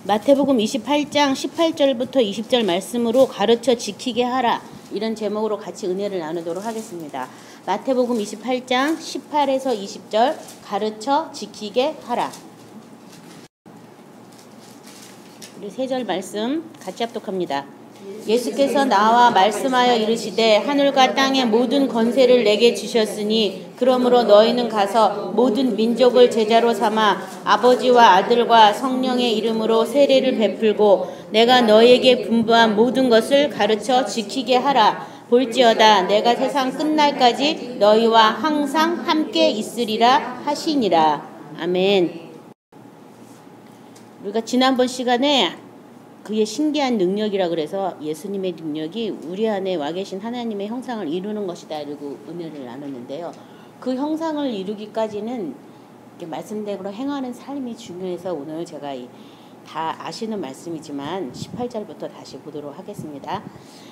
마태복음 28장 18절부터 20절 말씀으로 가르쳐 지키게 하라. 이런 제목으로 같이 은혜를 나누도록 하겠습니다. 마태복음 28장 18에서 20절 가르쳐 지키게 하라. 우리 3절 말씀 같이 합독합니다. 예수께서 나와 말씀하여 이르시되 하늘과 땅의 모든 권세를 내게 주셨으니 그러므로 너희는 가서 모든 민족을 제자로 삼아 아버지와 아들과 성령의 이름으로 세례를 베풀고 내가 너희에게 분부한 모든 것을 가르쳐 지키게 하라. 볼지어다 내가 세상 끝날까지 너희와 항상 함께 있으리라 하시니라. 아멘. 우리가 지난번 시간에 그의 신기한 능력이라 그래서 예수님의 능력이 우리 안에 와 계신 하나님의 형상을 이루는 것이다 이러고 은혜를 나눴는데요. 그 형상을 이루기까지는 말씀대로 행하는 삶이 중요해서 오늘 제가 다 아시는 말씀이지만 18절부터 다시 보도록 하겠습니다.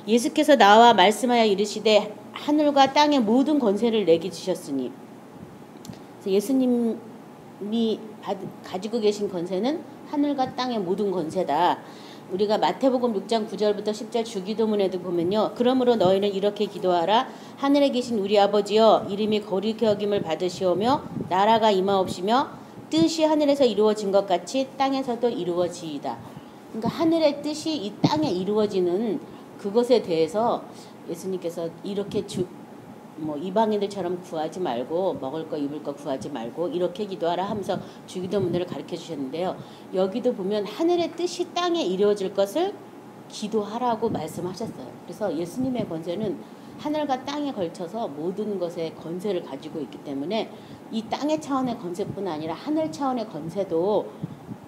예수께서 나와 말씀하여 이르시되 하늘과 땅의 모든 권세를 내게 주셨으니, 예수님이 가지고 계신 권세는 하늘과 땅의 모든 권세다. 우리가 마태복음 6장 9절부터 10절 주기도문에도 보면요. 그러므로 너희는 이렇게 기도하라. 하늘에 계신 우리 아버지여, 이름이 거룩히 여김을 받으시오며 나라가 임하옵시며 뜻이 하늘에서 이루어진 것 같이 땅에서도 이루어지이다. 그러니까 하늘의 뜻이 이 땅에 이루어지는 그것에 대해서 예수님께서 이렇게 이방인들처럼 구하지 말고 먹을 거 입을 거 구하지 말고 이렇게 기도하라 하면서 주기도문을 가르쳐 주셨는데요. 여기도 보면 하늘의 뜻이 땅에 이루어질 것을 기도하라고 말씀하셨어요. 그래서 예수님의 권세는 하늘과 땅에 걸쳐서 모든 것의 권세를 가지고 있기 때문에 이 땅의 차원의 권세뿐 아니라 하늘 차원의 권세도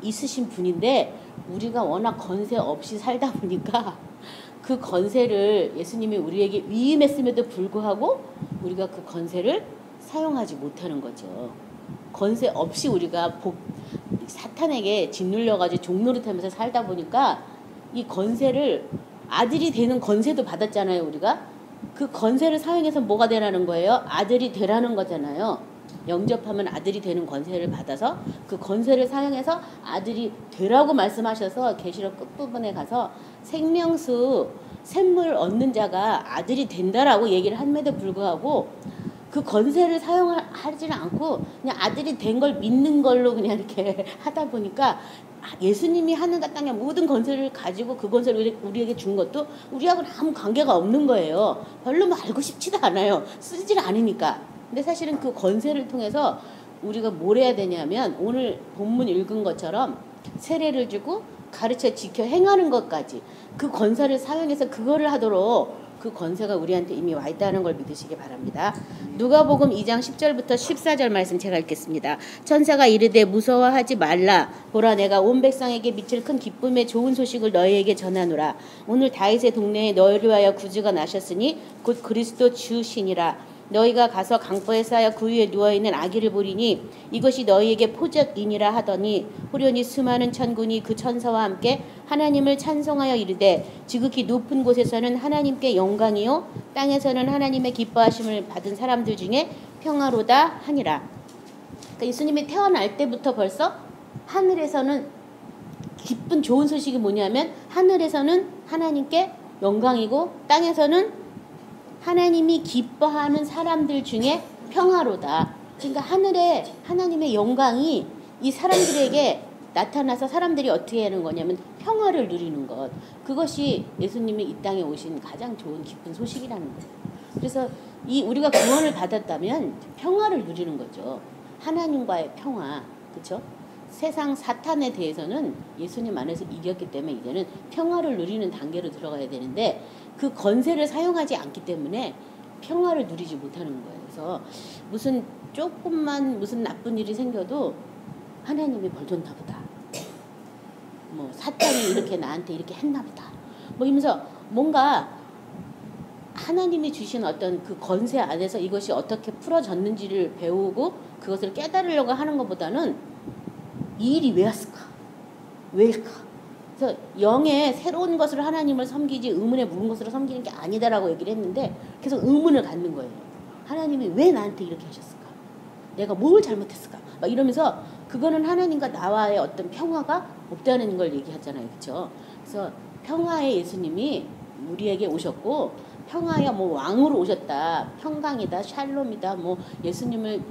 있으신 분인데, 우리가 워낙 권세 없이 살다 보니까 그 권세를 예수님이 우리에게 위임했음에도 불구하고 우리가 그 권세를 사용하지 못하는 거죠. 권세 없이 우리가 사탄에게 짓눌려가지고 종노릇하면서 살다 보니까 이 권세를, 아들이 되는 권세도 받았잖아요. 우리가 그 권세를 사용해서 뭐가 되라는 거예요? 아들이 되라는 거잖아요. 영접하면 아들이 되는 권세를 받아서 그 권세를 사용해서 아들이 되라고 말씀하셔서 계시록 끝부분에 가서 생명수 샘물 얻는 자가 아들이 된다라고 얘기를 함에도 불구하고 그 권세를 사용하지는 않고 그냥 아들이 된 걸 믿는 걸로 그냥 이렇게 하다 보니까 예수님이 하늘과 땅의 모든 권세를 가지고 그 권세를 우리에게 준 것도 우리하고는 아무 관계가 없는 거예요. 별로 알고 싶지도 않아요. 쓰질 않으니까. 근데 사실은 그 권세를 통해서 우리가 뭘 해야 되냐면 오늘 본문 읽은 것처럼 세례를 주고 가르쳐 지켜 행하는 것까지 그 권세를 사용해서 그거를 하도록 그 권세가 우리한테 이미 와 있다는 걸 믿으시기 바랍니다. 누가복음 2장 10절부터 14절 말씀 제가 읽겠습니다. 천사가 이르되 무서워하지 말라. 보라 내가 온 백성에게 미칠 큰 기쁨의 좋은 소식을 너희에게 전하노라. 오늘 다윗의 동네에 너희를 위하여 구주가 나셨으니 곧 그리스도 주시니라. 너희가 가서 강보에 쌓여 그 위에 누워있는 아기를 보리니 이것이 너희에게 표적이니라 하더니 호련히 수많은 천군이 그 천사와 함께 하나님을 찬송하여 이르되 지극히 높은 곳에서는 하나님께 영광이요 땅에서는 하나님의 기뻐하심을 받은 사람들 중에 평화로다 하니라. 그러니까 예수님이 태어날 때부터 벌써 하늘에서는 기쁜 좋은 소식이 뭐냐면 하늘에서는 하나님께 영광이고 땅에서는 하나님이 기뻐하는 사람들 중에 평화로다. 그러니까 하늘에 하나님의 영광이 이 사람들에게 나타나서 사람들이 어떻게 하는 거냐면 평화를 누리는 것. 그것이 예수님이 이 땅에 오신 가장 좋은 기쁜 소식이라는 거예요. 그래서 우리가 구원을 받았다면 평화를 누리는 거죠. 하나님과의 평화. 그렇죠? 세상 사탄에 대해서는 예수님 안에서 이겼기 때문에 이제는 평화를 누리는 단계로 들어가야 되는데 그 권세를 사용하지 않기 때문에 평화를 누리지 못하는 거예요. 그래서 무슨 나쁜 일이 생겨도 하나님이 벌 줬나 보다. 사탄이 이렇게 나한테 이렇게 했나 보다. 이러면서 뭔가 하나님이 주신 어떤 그 권세 안에서 이것이 어떻게 풀어졌는지를 배우고 그것을 깨달으려고 하는 것보다는 이 일이 왜 왔을까? 왜일까? 그래서 영의 새로운 것을 하나님을 섬기지 의문에 묻은 것으로 섬기는 게 아니다라고 얘기를 했는데 계속 의문을 갖는 거예요. 하나님이 왜 나한테 이렇게 하셨을까? 내가 뭘 잘못했을까? 막 이러면서 그 그거는 하나님과 나와의 어떤 평화가 없다는 걸 얘기하잖아요. 그렇죠? 그래서 평화의 예수님이 우리에게 오셨고 평화야 뭐 왕으로 오셨다. 평강이다. 샬롬이다. 뭐 예수님을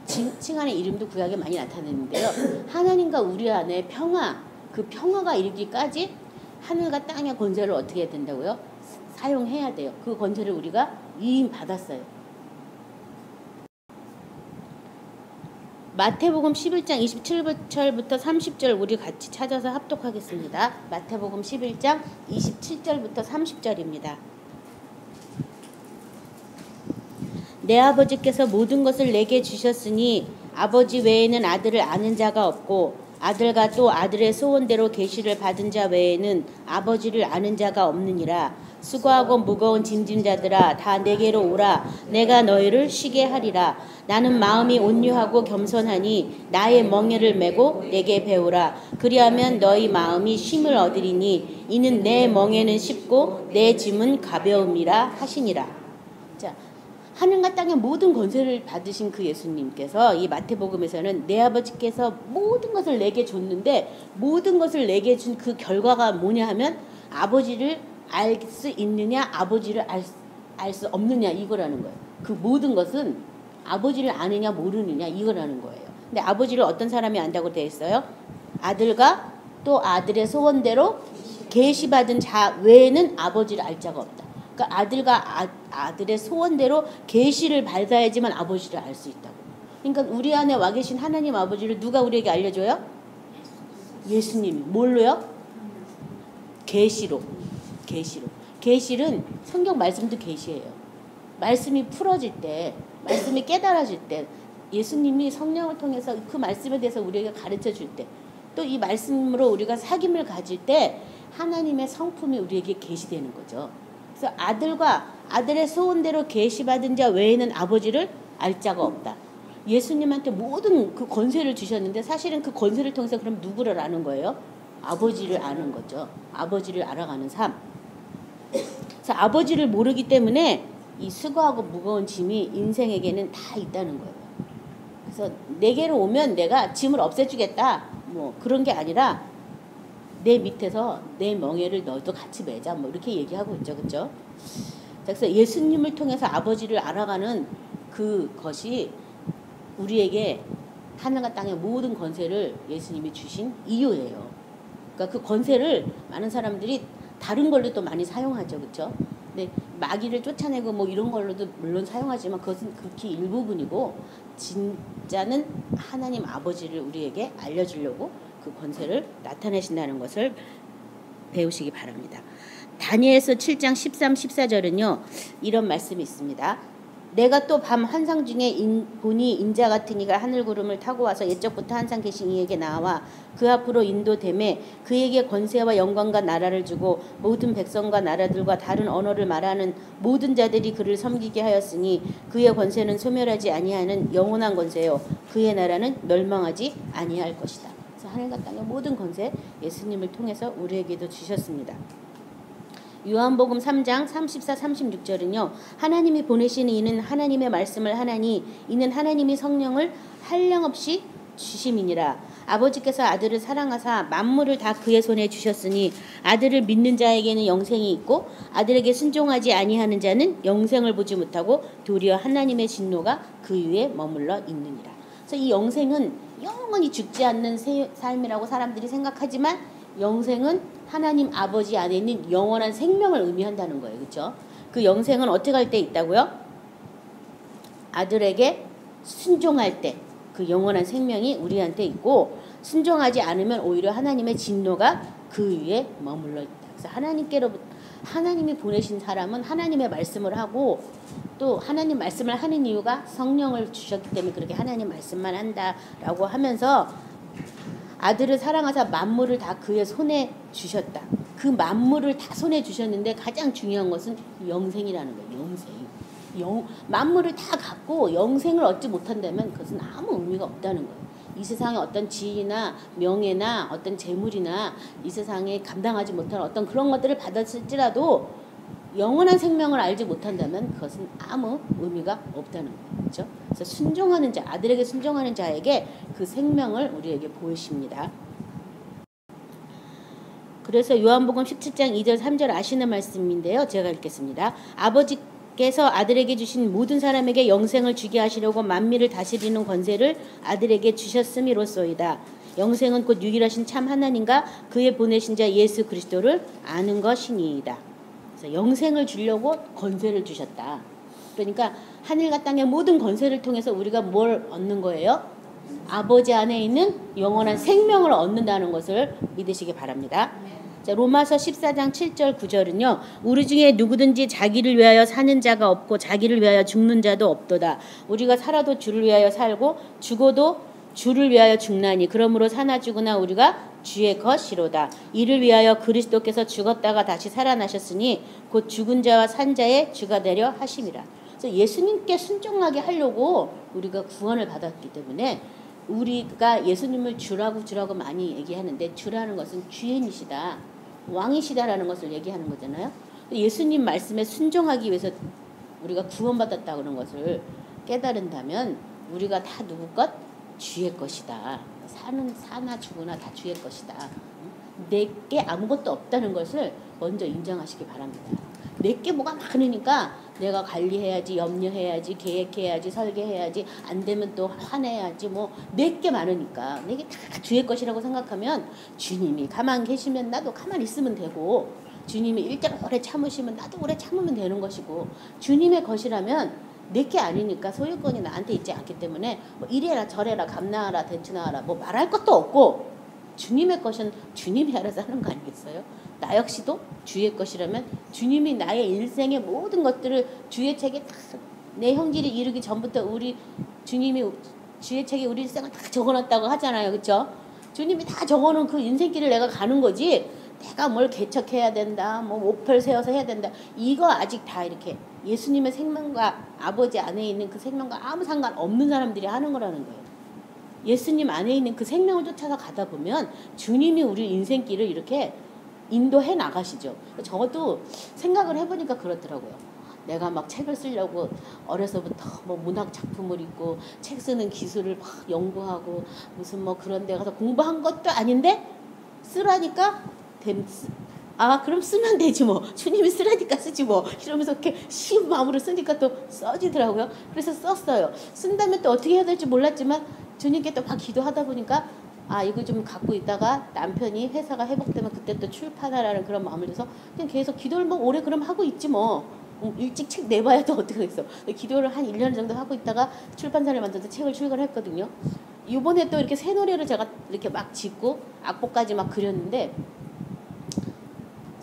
칭하는 이름도 구약에 많이 나타내는데요. 하나님과 우리 안에 평화, 그 평화가 이르기까지 하늘과 땅의 권세를 어떻게 해야 된다고요? 사용해야 돼요. 그 권세를 우리가 위임받았어요. 마태복음 11장 27절부터 30절 우리 같이 찾아서 합독하겠습니다. 마태복음 11장 27절부터 30절입니다. 내 아버지께서 모든 것을 내게 주셨으니 아버지 외에는 아들을 아는 자가 없고 아들과 또 아들의 소원대로 계시를 받은 자 외에는 아버지를 아는 자가 없느니라. 수고하고 무거운 짐진 자들아 다 내게로 오라. 내가 너희를 쉬게 하리라. 나는 마음이 온유하고 겸손하니 나의 멍에를 메고 내게 배우라. 그리하면 너희 마음이 쉼을 얻으리니 이는 내 멍에는 쉽고 내 짐은 가벼움이라 하시니라. 자, 하늘과 땅의 모든 권세를 받으신 그 예수님께서 이 마태복음에서는 내 아버지께서 모든 것을 내게 줬는데 모든 것을 내게 준 그 결과가 뭐냐 하면 아버지를 알 수 있느냐 아버지를 알 수 없느냐 이거라는 거예요. 그 모든 것은 아버지를 아느냐 모르느냐 이거라는 거예요. 근데 아버지를 어떤 사람이 안다고 되어 있어요? 아들과 또 아들의 소원대로 계시받은 자 외에는 아버지를 알 자가 없다. 그러니까 아들과 아들의 소원대로 계시를 받아야지만 아버지를 알 수 있다고. 그러니까 우리 안에 와 계신 하나님 아버지를 누가 우리에게 알려줘요? 예수님이. 뭘로요? 계시로. 계시는 성경 말씀도 계시예요. 말씀이 풀어질 때, 말씀이 깨달아질 때, 예수님이 성령을 통해서 그 말씀에 대해서 우리에게 가르쳐 줄 때, 또 이 말씀으로 우리가 사귐을 가질 때 하나님의 성품이 우리에게 계시되는 거죠. 그래서 아들과 아들의 소원대로 계시받은 자 외에는 아버지를 알 자가 없다. 예수님한테 모든 그 권세를 주셨는데 사실은 그 권세를 통해서 그럼 누구를 아는 거예요? 아버지를 아는 거죠. 아버지를 알아가는 삶. 그래서 아버지를 모르기 때문에 이 수고하고 무거운 짐이 인생에게는 다 있다는 거예요. 그래서 내게로 오면 내가 짐을 없애주겠다. 뭐 그런 게 아니라 내 밑에서 내 멍에를 너도 같이 매자. 뭐 이렇게 얘기하고 있죠. 그렇죠? 그래서 예수님을 통해서 아버지를 알아가는 그것이 우리에게 하늘과 땅의 모든 권세를 예수님이 주신 이유예요. 그러니까 그 권세를 많은 사람들이 다른 걸로도 많이 사용하죠. 그렇죠? 근데 마귀를 쫓아내고 뭐 이런 걸로도 물론 사용하지만 그것은 극히 일부분이고 진짜는 하나님 아버지를 우리에게 알려주려고 그 권세를 나타내신다는 것을 배우시기 바랍니다. 다니엘서 7장 13, 14절은요. 이런 말씀이 있습니다. 내가 또 밤 환상 중에 보니 인자 같은 이가 하늘 구름을 타고 와서 옛적부터 항상 계신 이에게 나와 그 앞으로 인도되매 그에게 권세와 영광과 나라를 주고 모든 백성과 나라들과 다른 언어를 말하는 모든 자들이 그를 섬기게 하였으니 그의 권세는 소멸하지 아니하는 영원한 권세요 그의 나라는 멸망하지 아니할 것이다. 그래서 하늘과 땅의 모든 권세 예수님을 통해서 우리에게도 주셨습니다. 요한복음 3장 34, 36절은요. 하나님이 보내시는 이는 하나님의 말씀을 하나니 이는 하나님이 성령을 한량없이 주심이니라. 아버지께서 아들을 사랑하사 만물을 다 그의 손에 주셨으니 아들을 믿는 자에게는 영생이 있고 아들에게 순종하지 아니하는 자는 영생을 보지 못하고 도리어 하나님의 진노가 그 위에 머물러 있느니라. 그래서 이 영생은 영원히 죽지 않는 삶이라고 사람들이 생각하지만 영생은 하나님 아버지 안에 있는 영원한 생명을 의미한다는 거예요. 그렇죠? 그 영생은 어떻게 할 때 있다고요? 아들에게 순종할 때 그 영원한 생명이 우리한테 있고 순종하지 않으면 오히려 하나님의 진노가 그 위에 머물러 있다. 그래서 하나님이 보내신 사람은 하나님의 말씀을 하고 또 하나님 말씀을 하는 이유가 성령을 주셨기 때문에 그렇게 하나님 말씀만 한다라고 하면서 아들을 사랑하사 만물을 다 그의 손에 주셨다. 그 만물을 다 손에 주셨는데 가장 중요한 것은 영생이라는 거예요. 만물을 다 갖고 영생을 얻지 못한다면 그것은 아무 의미가 없다는 거예요. 이 세상의 어떤 지위나 명예나 어떤 재물이나 이 세상에 감당하지 못한 어떤 그런 것들을 받았을지라도 영원한 생명을 알지 못한다면 그것은 아무 의미가 없다는 거예요. 그렇죠? 그래서 순종하는 자, 아들에게 순종하는 자에게 그 생명을 우리에게 보이십니다. 그래서 요한복음 17장 2절 3절 아시는 말씀인데요. 제가 읽겠습니다. 아버지께서 아들에게 주신 모든 사람에게 영생을 주게 하시려고 만민을 다스리는 권세를 아들에게 주셨음이로소이다. 영생은 곧 유일하신 참 하나님과 그의 보내신 자 예수 그리스도를 아는 것이니이다. 그래서 영생을 주려고 권세를 주셨다. 그러니까 하늘과 땅의 모든 권세를 통해서 우리가 뭘 얻는 거예요? 아버지 안에 있는 영원한 생명을 얻는다는 것을 믿으시기 바랍니다. 자, 로마서 14장 7절 9절은요. 우리 중에 누구든지 자기를 위하여 사는 자가 없고 자기를 위하여 죽는 자도 없도다. 우리가 살아도 주를 위하여 살고 죽어도 주를 위하여 죽나니 그러므로 사나 죽으나 우리가 주의 것이로다. 이를 위하여 그리스도께서 죽었다가 다시 살아나셨으니 곧 죽은 자와 산 자의 주가 되려 하심이라. 그래서 예수님께 순종하게 하려고 우리가 구원을 받았기 때문에 우리가 예수님을 주라고 많이 얘기하는데 주라는 것은 주인이시다, 왕이시다라는 것을 얘기하는 거잖아요. 예수님 말씀에 순종하기 위해서 우리가 구원받았다 그런 것을 깨달은다면 우리가 다 누구 것? 주의 것이다. 사나 죽으나 다 주의 것이다. 내게 아무것도 없다는 것을 먼저 인정하시기 바랍니다. 내게 뭐가 많으니까 내가 관리해야지, 염려해야지, 계획해야지, 설계해야지, 안 되면 또 화내야지, 뭐 내게 많으니까 내게 다 주의 것이라고 생각하면 주님이 가만 계시면 나도 가만히 있으면 되고, 주님이 일정 오래 참으시면 나도 오래 참으면 되는 것이고, 주님의 것이라면 내게 아니니까 소유권이 나한테 있지 않기 때문에 뭐 이래라 저래라 감나하라 대추나하라 뭐 말할 것도 없고, 주님의 것은 주님이 알아서 하는 거 아니겠어요? 나 역시도 주의 것이라면 주님이 나의 일생의 모든 것들을 주의 책에 다, 내 형질이 이르기 전부터 우리 주님이 주의 책에 우리 일생을 다 적어놨다고 하잖아요. 그렇죠? 주님이 다 적어놓은 그 인생길을 내가 가는 거지, 내가 뭘 개척해야 된다, 뭐 목표를 세워서 해야 된다, 이거 아직 다 이렇게 예수님의 생명과 아버지 안에 있는 그 생명과 아무 상관없는 사람들이 하는 거라는 거예요. 예수님 안에 있는 그 생명을 쫓아서 가다 보면 주님이 우리 인생길을 이렇게 인도해 나가시죠. 저도 생각을 해보니까 그렇더라고요. 내가 막 책을 쓰려고 어려서부터 뭐 문학 작품을 읽고 책 쓰는 기술을 막 연구하고 무슨 뭐 그런 데 가서 공부한 것도 아닌데 쓰라니까 그럼 쓰면 되지 뭐, 주님이 쓰라니까 쓰지 뭐, 이러면서 이렇게 쉬운 마음으로 쓰니까 또 써지더라고요. 그래서 썼어요. 쓴다면 또 어떻게 해야 될지 몰랐지만 주님께 또 막 기도하다 보니까 이거 좀 갖고 있다가 남편이 회사가 회복되면 그때 또 출판하라는 그런 마음을 줘서 그냥 계속 기도를 뭐 오래 그럼 하고 있지 뭐, 일찍 책 내봐야 또 어떻게 했어. 기도를 한 1년 정도 하고 있다가 출판사를 만들어서 책을 출간했거든요. 이번에 또 이렇게 새 노래를 제가 이렇게 막 짓고 악보까지 막 그렸는데,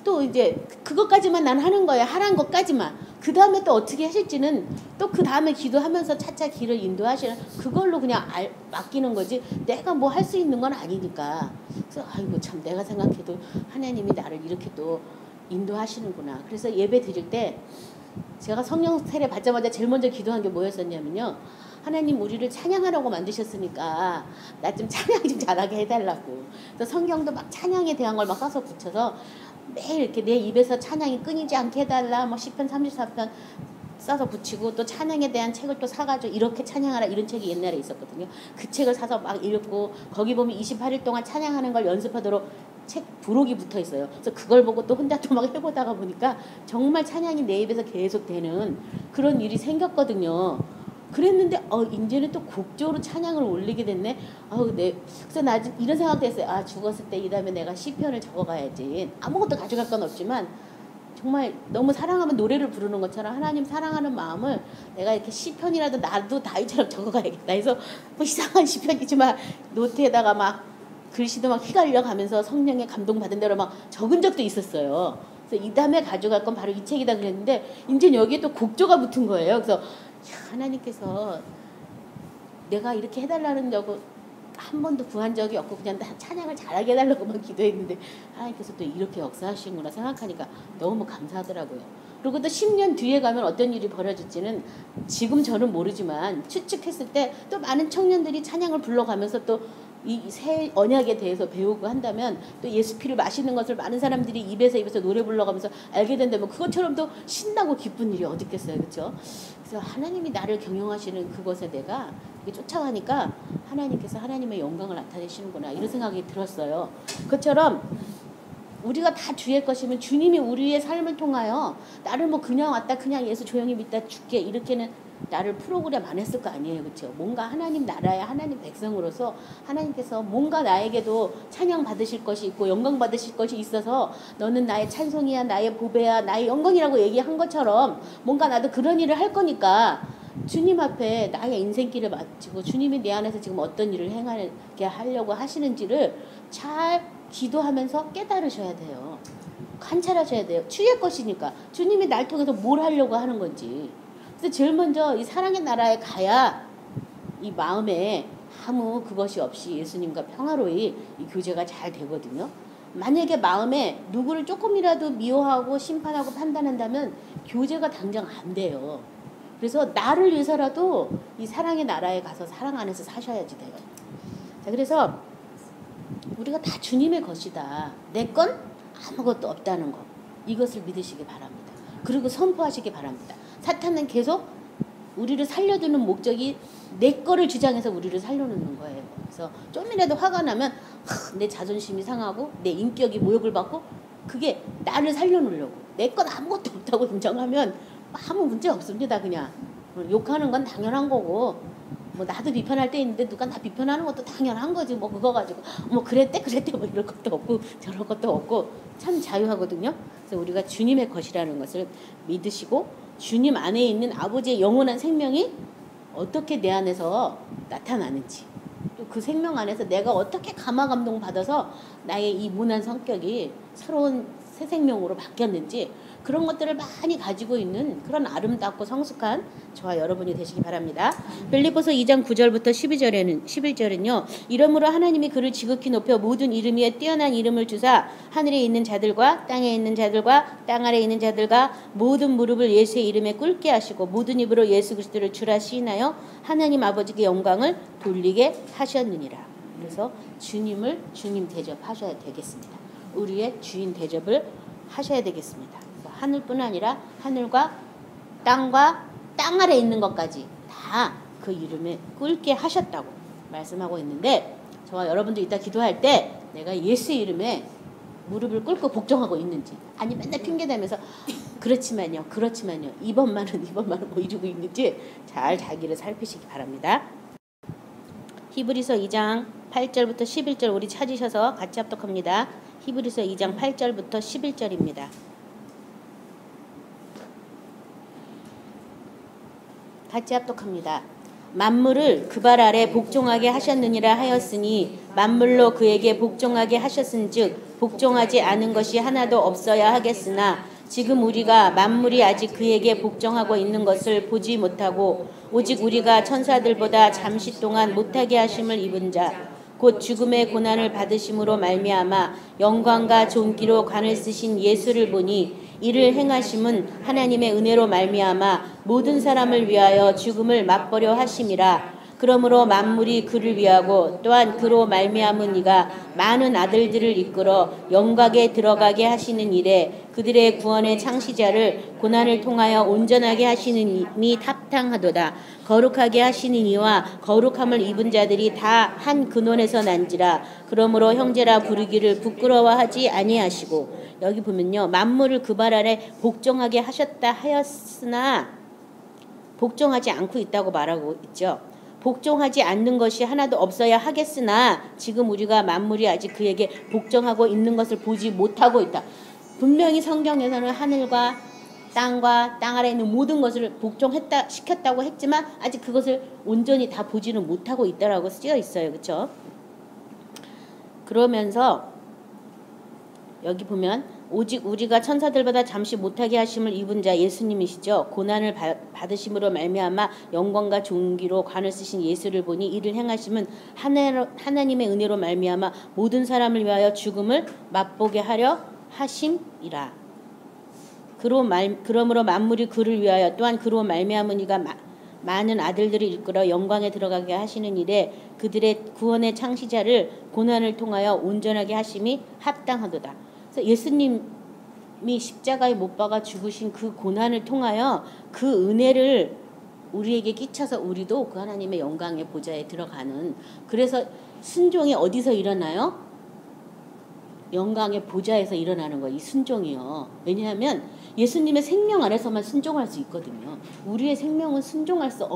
또 이제 그것까지만 난 하는 거야. 하라는 것까지만. 그 다음에 또 어떻게 하실지는 또 그 다음에 기도하면서 차차 길을 인도하시는, 그걸로 그냥 맡기는 거지 내가 뭐 할 수 있는 건 아니니까. 그래서 아이고 참, 내가 생각해도 하나님이 나를 이렇게 또 인도하시는구나. 그래서 예배 드릴 때 제가 성령 세례 받자마자 제일 먼저 기도한 게 뭐였었냐면요, 하나님 우리를 찬양하라고 만드셨으니까 나 좀 찬양 좀 잘하게 해달라고. 그래서 성경도 막 찬양에 대한 걸 막 써서 붙여서 매일 이렇게 내 입에서 찬양이 끊이지 않게 해달라, 뭐 시편 34편 써서 붙이고, 또 찬양에 대한 책을 또 사가지고 이렇게 찬양하라, 이런 책이 옛날에 있었거든요. 그 책을 사서 막 읽고, 거기 보면 28일 동안 찬양하는 걸 연습하도록 책 부록이 붙어 있어요. 그래서 그걸 보고 또 혼자 또 막 해보다가 보니까 정말 찬양이 내 입에서 계속 되는 그런 일이 생겼거든요. 그랬는데 이제는 또 곡조로 찬양을 올리게 됐네. 그래서 나 이런 생각도 했어요. 죽었을 때 이 다음에 내가 시편을 적어가야지. 아무것도 가져갈 건 없지만 정말 너무 사랑하면 노래를 부르는 것처럼 하나님 사랑하는 마음을 내가 이렇게 시편이라도 나도 다윗처럼 적어가야겠다 해서, 뭐 이상한 시편이지만 노트에다가 막 글씨도 막 휘갈려 가면서 성령의 감동받은 대로 막 적은 적도 있었어요. 그래서 이 다음에 가져갈 건 바로 이 책이다 그랬는데, 이제 여기에 또 곡조가 붙은 거예요. 그래서 하나님께서 내가 이렇게 해달라는 적은 한 번도 구한 적이 없고 그냥 나 찬양을 잘하게 해달라고만 기도했는데 하나님께서 또 이렇게 역사하시는구나 생각하니까 너무 감사하더라고요. 그리고 또 10년 뒤에 가면 어떤 일이 벌어질지는 지금 저는 모르지만 추측했을 때 또 많은 청년들이 찬양을 불러가면서 또 이 새 언약에 대해서 배우고 한다면 또 예수 피를 마시는 것을 많은 사람들이 입에서 노래 불러가면서 알게 된다면 그것처럼 또 신나고 기쁜 일이 어디 있겠어요. 그렇죠? 그래서 하나님이 나를 경영하시는 그것에 내가 쫓아가니까 하나님께서 하나님의 영광을 나타내시는구나 이런 생각이 들었어요. 그것처럼 우리가 다 주의 것이면 주님이 우리의 삶을 통하여 나를 뭐 그냥 왔다 그냥 예수 조용히 믿다 죽게 이렇게는 나를 프로그램 안 했을 거 아니에요. 그렇죠? 뭔가 하나님 나라의 하나님 백성으로서 하나님께서 뭔가 나에게도 찬양 받으실 것이 있고 영광 받으실 것이 있어서 너는 나의 찬송이야 나의 보배야 나의 영광이라고 얘기한 것처럼 뭔가 나도 그런 일을 할 거니까 주님 앞에 나의 인생길을 마치고 주님이 내 안에서 지금 어떤 일을 행하게 하려고 하시는지를 잘 기도하면서 깨달으셔야 돼요. 관찰하셔야 돼요. 주의 것이니까 주님이 날 통해서 뭘 하려고 하는 건지. 그래서 제일 먼저 이 사랑의 나라에 가야 이 마음에 아무 그것이 없이 예수님과 평화로이 이 교제가 잘 되거든요. 만약에 마음에 누구를 조금이라도 미워하고 심판하고 판단한다면 교제가 당장 안 돼요. 그래서 나를 위해서라도 이 사랑의 나라에 가서 사랑 안에서 사셔야지 돼요. 자, 그래서 우리가 다 주님의 것이다. 내 건 아무것도 없다는 것. 이것을 믿으시기 바랍니다. 그리고 선포하시기 바랍니다. 사탄은 계속 우리를 살려두는 목적이 내 거를 주장해서 우리를 살려놓는 거예요. 그래서 좀이라도 화가 나면 내 자존심이 상하고 내 인격이 모욕을 받고 그게 나를 살려놓으려고. 내 건 아무것도 없다고 인정하면 아무 문제 없습니다. 그냥 욕하는 건 당연한 거고 뭐 나도 비판할 때 있는데 누가 나 비판하는 것도 당연한 거지. 뭐 그거 가지고 뭐 그랬대 뭐 이럴 것도 없고 저럴 것도 없고 참 자유하거든요. 그래서 우리가 주님의 것이라는 것을 믿으시고 주님 안에 있는 아버지의 영원한 생명이 어떻게 내 안에서 나타나는지 또 그 생명 안에서 내가 어떻게 감화 감동 받아서 나의 이 모난 성격이 새로운 새 생명으로 바뀌었는지 그런 것들을 많이 가지고 있는 그런 아름답고 성숙한 저와 여러분이 되시기 바랍니다. 빌립보서 2장 9절부터 11절은요. 이러므로 하나님이 그를 지극히 높여 모든 이름 위에 뛰어난 이름을 주사 하늘에 있는 자들과 땅에 있는 자들과 땅 아래에 있는 자들과 모든 무릎을 예수의 이름에 꿇게 하시고 모든 입으로 예수 그리스도를 주라 시인하여 하나님 아버지께 영광을 돌리게 하셨느니라. 그래서 주님을 주님 대접하셔야 되겠습니다. 우리의 주인 대접을 하셔야 되겠습니다. 하늘뿐 아니라 하늘과 땅 아래 있는 것까지 다 그 이름에 꿇게 하셨다고 말씀하고 있는데 저와 여러분도 이따 기도할 때 내가 예수 이름에 무릎을 꿇고 복종하고 있는지 아니 맨날 핑계대면서 그렇지만요 이번만은 뭐 이러고 있는지 잘 자기를 살피시기 바랍니다. 히브리서 2장 8절부터 11절 우리 찾으셔서 같이 합독합니다. 히브리서 2장 8절부터 11절입니다. 같이 합독합니다. 만물을 그 발 아래 복종하게 하셨느니라 하였으니 만물로 그에게 복종하게 하셨은즉 복종하지 않은 것이 하나도 없어야 하겠으나 지금 우리가 만물이 아직 그에게 복종하고 있는 것을 보지 못하고 오직 우리가 천사들보다 잠시 동안 못하게 하심을 입은 자 곧 죽음의 고난을 받으심으로 말미암아 영광과 존귀로 관을 쓰신 예수를 보니 이를 행하심은 하나님의 은혜로 말미암아 모든 사람을 위하여 죽음을 맛보려 하심이라. 그러므로 만물이 그를 위하고 또한 그로 말미암은 이가 많은 아들들을 이끌어 영광에 들어가게 하시는 일에 그들의 구원의 창시자를 고난을 통하여 온전하게 하시는 이미 합당하도다. 거룩하게 하시는 이와 거룩함을 입은 자들이 다 한 근원에서 난지라. 그러므로 형제라 부르기를 부끄러워하지 아니하시고 여기 보면요. 만물을 그 발 아래 복종하게 하셨다 하였으나 복종하지 않고 있다고 말하고 있죠. 복종하지 않는 것이 하나도 없어야 하겠으나 지금 우리가 만물이 아직 그에게 복종하고 있는 것을 보지 못하고 있다. 분명히 성경에서는 하늘과 땅과 땅 아래에 있는 모든 것을 시켰다고 했지만 아직 그것을 온전히 다 보지는 못하고 있다라고 쓰여 있어요. 그렇죠? 그러면서 여기 보면 오직 우리가 천사들보다 잠시 못하게 하심을 입은 자 예수님이시죠. 고난을 받으심으로 말미암아 영광과 존귀로 관을 쓰신 예수를 보니 이를 행하심은 하나님의 은혜로 말미암아 모든 사람을 위하여 죽음을 맛보게 하려 하심이라. 그러므로 만물이 그를 위하여 또한 그로 말미암은 이가 많은 아들들을 이끌어 영광에 들어가게 하시는 일에 그들의 구원의 창시자를 고난을 통하여 온전하게 하심이 합당하도다. 그래서 예수님이 십자가에 못 박아 죽으신 그 고난을 통하여 그 은혜를 우리에게 끼쳐서 우리도 그 하나님의 영광의 보좌에 들어가는, 그래서 순종이 어디서 일어나요? 영광의 보좌에서 일어나는 거예요. 이 순종이요. 왜냐하면 예수님의 생명 안에서만 순종할 수 있거든요. 우리의 생명은 순종할 수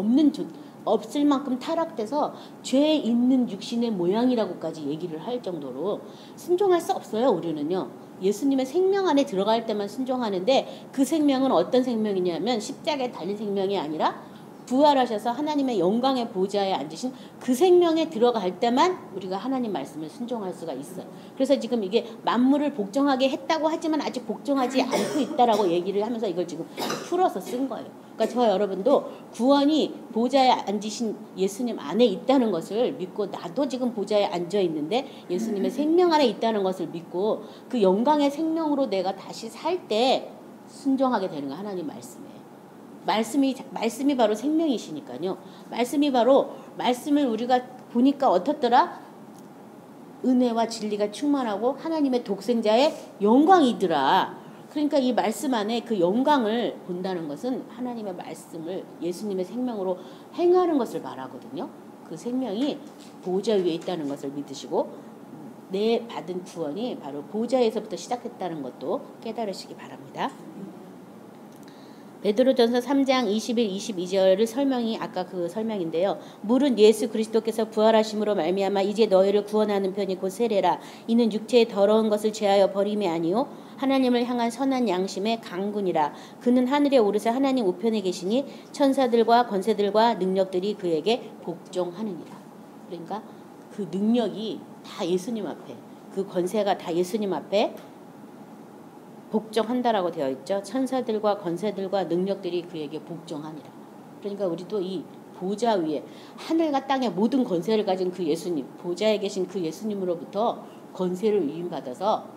없을 만큼 타락돼서 죄 있는 육신의 모양이라고까지 얘기를 할 정도로 순종할 수 없어요. 우리는요. 예수님의 생명 안에 들어갈 때만 순종하는데, 그 생명은 어떤 생명이냐면 십자가에 달린 생명이 아니라 부활하셔서 하나님의 영광의 보좌에 앉으신 그 생명에 들어갈 때만 우리가 하나님 말씀을 순종할 수가 있어요. 그래서 지금 이게 만물을 복종하게 했다고 하지만 아직 복종하지 않고 있다라고 얘기를 하면서 이걸 지금 풀어서 쓴 거예요. 그러니까 저와 여러분도 구원이 보좌에 앉으신 예수님 안에 있다는 것을 믿고, 나도 지금 보좌에 앉아 있는데 예수님의 생명 안에 있다는 것을 믿고 그 영광의 생명으로 내가 다시 살 때 순종하게 되는 거 하나님 말씀에. 말씀이 바로 생명이시니까요. 말씀을 우리가 보니까 어떻더라? 은혜와 진리가 충만하고 하나님의 독생자의 영광이더라. 그러니까 이 말씀 안에 그 영광을 본다는 것은 하나님의 말씀을 예수님의 생명으로 행하는 것을 말하거든요. 그 생명이 보좌 위에 있다는 것을 믿으시고, 내 받은 구원이 바로 보좌에서부터 시작했다는 것도 깨달으시기 바랍니다. 베드로전서 3장 21, 22절을 설명이 아까 그 설명인데요. 물은 예수 그리스도께서 부활하심으로 말미암아 이제 너희를 구원하는 편이 곧 세례라. 이는 육체의 더러운 것을 제하여 버림이 아니요 하나님을 향한 선한 양심의 강군이라. 그는 하늘에 오르사 하나님 우편에 계시니 천사들과 권세들과 능력들이 그에게 복종하느니라. 그러니까 그 능력이 다 예수님 앞에, 그 권세가 다 예수님 앞에 복종한다라고 되어 있죠. 천사들과 권세들과 능력들이 그에게 복종하니라. 그러니까 우리도 이 보좌 위에 하늘과 땅의 모든 권세를 가진 그 예수님, 보좌에 계신 그 예수님으로부터 권세를 위임받아서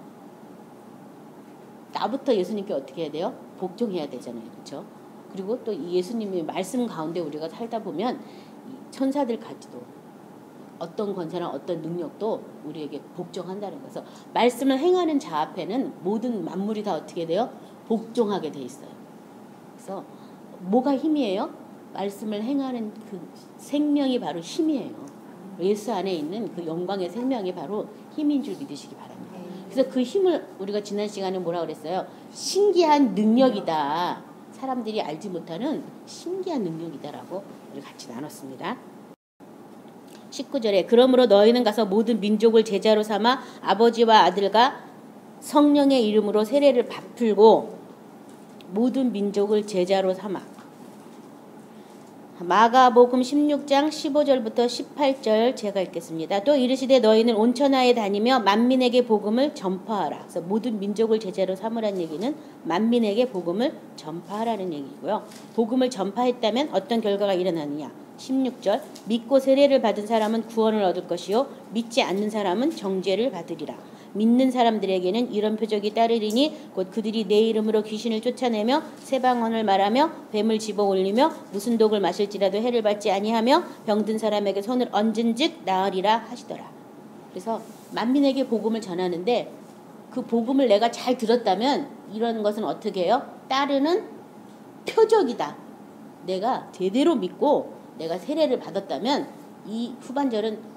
나부터 예수님께 어떻게 해야 돼요? 복종해야 되잖아요. 그렇죠? 그리고 또 이 예수님의 말씀 가운데 우리가 살다 보면 천사들까지도 어떤 권세나 어떤 능력도 우리에게 복종한다는 거죠. 말씀을 행하는 자 앞에는 모든 만물이 다 어떻게 돼요? 복종하게 돼 있어요. 그래서 뭐가 힘이에요? 말씀을 행하는 그 생명이 바로 힘이에요. 예수 안에 있는 그 영광의 생명이 바로 힘인 줄 믿으시기 바랍니다. 그래서 그 힘을 우리가 지난 시간에 뭐라 그랬어요? 신기한 능력이다. 사람들이 알지 못하는 신기한 능력이다라고 우리 같이 나눴습니다. 19절에 그러므로 너희는 가서 모든 민족을 제자로 삼아 아버지와 아들과 성령의 이름으로 세례를 베풀고, 모든 민족을 제자로 삼아. 마가복음 16장 15절부터 18절 제가 읽겠습니다. 또 이르시되 너희는 온 천하에 다니며 만민에게 복음을 전파하라. 그래서 모든 민족을 제자로 삼으라는 얘기는 만민에게 복음을 전파하라는 얘기고요. 복음을 전파했다면 어떤 결과가 일어나느냐. 16절 믿고 세례를 받은 사람은 구원을 얻을 것이요 믿지 않는 사람은 정죄를 받으리라. 믿는 사람들에게는 이런 표적이 따르리니 곧 그들이 내 이름으로 귀신을 쫓아내며 새 방언을 말하며 뱀을 집어 올리며 무슨 독을 마실지라도 해를 받지 아니하며 병든 사람에게 손을 얹은즉 나으리라 하시더라. 그래서 만민에게 복음을 전하는데 그 복음을 내가 잘 들었다면 이런 것은 어떻게 해요? 따르는 표적이다. 내가 제대로 믿고 내가 세례를 받았다면 이 후반절은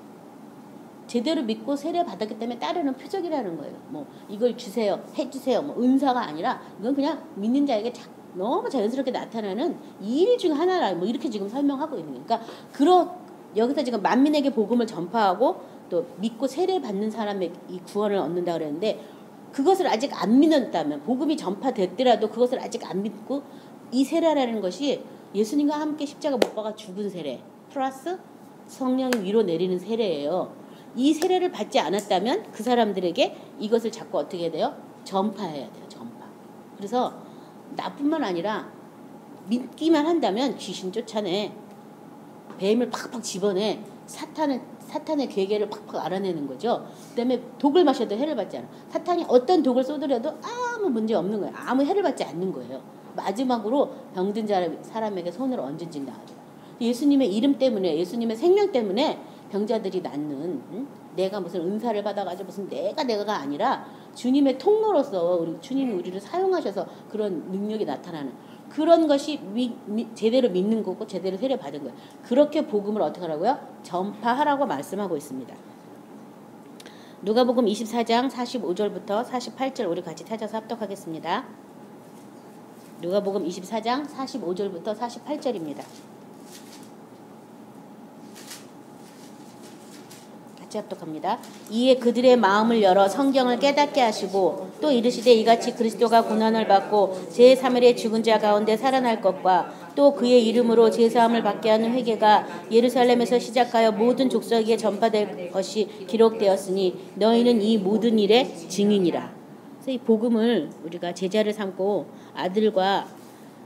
제대로 믿고 세례 받았기 때문에 따르는 표적이라는 거예요. 뭐 이걸 주세요, 해주세요, 뭐 은사가 아니라 이건 그냥 믿는 자에게 너무 자연스럽게 나타나는 이 일 중 하나라. 뭐 이렇게 지금 설명하고 있는 거예요. 그러니까 여기서 지금 만민에게 복음을 전파하고 또 믿고 세례 받는 사람의 이 구원을 얻는다 그랬는데, 그것을 아직 안 믿었다면, 복음이 전파됐더라도 그것을 아직 안 믿고 이 세례라는 것이 예수님과 함께 십자가 못 박아 죽은 세례 플러스 성령이 위로 내리는 세례예요. 이 세례를 받지 않았다면 그 사람들에게 이것을 자꾸 어떻게 해야 돼요? 전파해야 돼요. 전파. 그래서 나뿐만 아니라 믿기만 한다면 귀신 쫓아내, 뱀을 팍팍 집어내, 사탄의 괴계를 팍팍 알아내는 거죠. 그다음에 독을 마셔도 해를 받지 않아. 사탄이 어떤 독을 쏟으려도 아무 문제 없는 거예요. 아무 해를 받지 않는 거예요. 마지막으로 병든 사람에게 손을 얹은즉 나으리라. 예수님의 이름 때문에, 예수님의 생명 때문에 병자들이 낫는, 내가 무슨 은사를 받아가지고 무슨 내가 아니라 주님의 통로로서 우리 주님이 우리를 사용하셔서 그런 능력이 나타나는 그런 것이 제대로 믿는 거고 제대로 세례 받은 거예요. 그렇게 복음을 어떻게 하라고요? 전파하라고 말씀하고 있습니다. 누가복음 24장 45절부터 48절 우리 같이 찾아서 합독하겠습니다. 누가복음 24장 45절부터 48절입니다. 같이 합독합니다. 이에 그들의 마음을 열어 성경을 깨닫게 하시고 또 이르시되 이같이 그리스도가 고난을 받고 제3일에 죽은 자 가운데 살아날 것과 또 그의 이름으로 제사함을 받게 하는 회개가 예루살렘에서 시작하여 모든 족속에게 전파될 것이 기록되었으니 너희는 이 모든 일의 증인이라. 그래서 이 복음을 우리가 제자를 삼고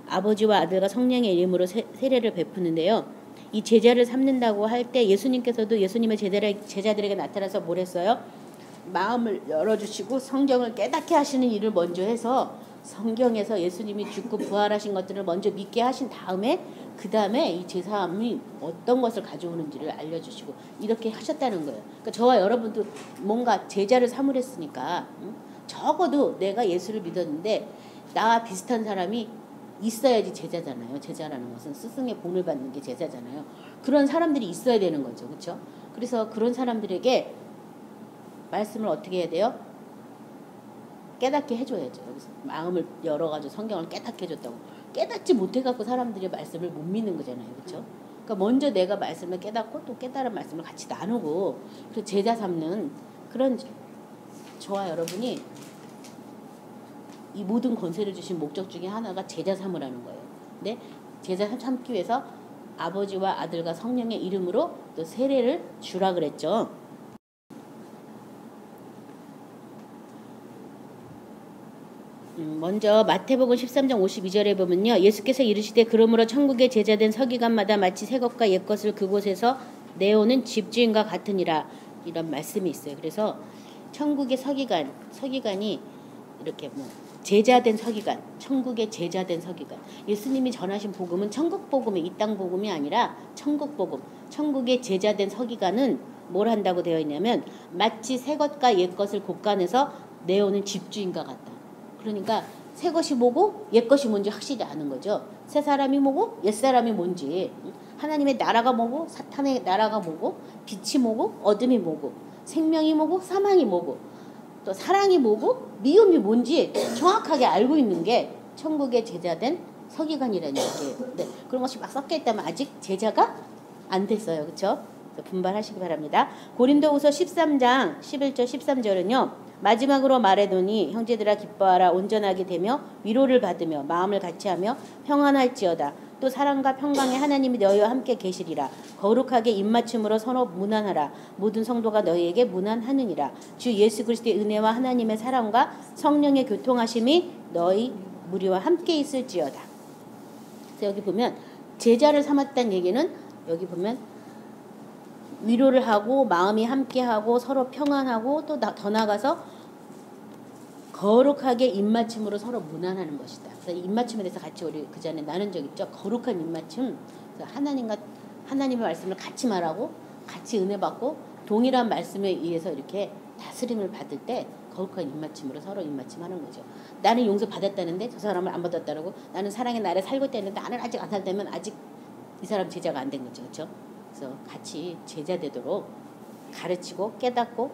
아버지와 아들과 성령의 이름으로 세례를 베푸는데요. 이 제자를 삼는다고 할 때 예수님께서도 예수님의 제자들에게 나타나서 뭘 했어요? 마음을 열어주시고 성경을 깨닫게 하시는 일을 먼저 해서 성경에서 예수님이 죽고 부활하신 것들을 먼저 믿게 하신 다음에 그 다음에 이 제사함이 어떤 것을 가져오는지를 알려주시고 이렇게 하셨다는 거예요. 그러니까 저와 여러분도 뭔가 제자를 삼으랬으니까 적어도 내가 예수를 믿었는데 나와 비슷한 사람이 있어야지 제자잖아요. 제자라는 것은 스승의 본을 받는 게 제자잖아요. 그런 사람들이 있어야 되는 거죠. 그렇죠? 그래서 그런 사람들에게 말씀을 어떻게 해야 돼요? 깨닫게 해줘야죠. 여기서 마음을 열어가지고 성경을 깨닫게 해줬다고. 깨닫지 못해갖고 사람들이 말씀을 못 믿는 거잖아요. 그렇죠? 그러니까 먼저 내가 말씀을 깨닫고 또 깨달은 말씀을 같이 나누고 그 제자 삼는 그런 저와 여러분이 이 모든 권세를 주신 목적 중에 하나가 제자 삼으라는 거예요. 근데 제자 삼기 위해서 아버지와 아들과 성령의 이름으로 또 세례를 주라 그랬죠. 먼저 마태복음 13장 52절에 보면요. 예수께서 이르시되 그러므로 천국에 제자된 서기관마다 마치 새 것과 옛 것을 그곳에서 내오는 집주인과 같으니라. 이런 말씀이 있어요. 그래서 천국의 서기관이 이렇게 제자된 서기관, 천국의 제자된 서기관. 예수님이 전하신 복음은 천국 복음이 이 땅 복음이 아니라 천국 복음. 천국의 제자된 서기관은 뭘 한다고 되어 있냐면 마치 새 것과 옛 것을 곳간에서 내오는 집주인과 같다. 그러니까 새 것이 뭐고 옛 것이 뭔지 확실히 아는 거죠. 새 사람이 뭐고 옛 사람이 뭔지, 하나님의 나라가 뭐고 사탄의 나라가 뭐고, 빛이 뭐고 어둠이 뭐고, 생명이 뭐고 사망이 뭐고, 또 사랑이 뭐고 미움이 뭔지 정확하게 알고 있는 게 천국의 제자된 서기관이라는 얘기예요. 네, 그런 것이 막 섞여 있다면 아직 제자가 안 됐어요. 그렇죠? 분발하시기 바랍니다. 고린도후서 13장 11절 13절은요. 마지막으로 말하노니 형제들아 기뻐하라. 온전하게 되며 위로를 받으며 마음을 같이하며 평안할지어다. 또 사랑과 평강의 하나님이 너희와 함께 계시리라. 거룩하게 입맞춤으로 서로 문안하라. 모든 성도가 너희에게 문안하느니라. 주 예수 그리스도의 은혜와 하나님의 사랑과 성령의 교통하심이 너희 무리와 함께 있을지어다. 그래서 여기 보면 제자를 삼았다는 얘기는 여기 보면 위로를 하고 마음이 함께하고 서로 평안하고 또 더 나아가서 거룩하게 입맞춤으로 서로 문안하는 것이다. 그래서 입맞춤에 대해서 같이 우리 그 전에 나눈 적 있죠. 거룩한 입맞춤. 하나님의 말씀을 같이 말하고 같이 은혜 받고 동일한 말씀에 의해서 이렇게 다스림을 받을 때 거룩한 입맞춤으로 서로 입맞춤하는 거죠. 나는 용서 받았다는데 저 사람을 안 받았다고, 나는 사랑의 나라에 살고 있다는데 나는 아직 안 살다면 아직 이 사람 제자가 안 된 거죠. 그렇죠? 그래서 같이 제자 되도록 가르치고 깨닫고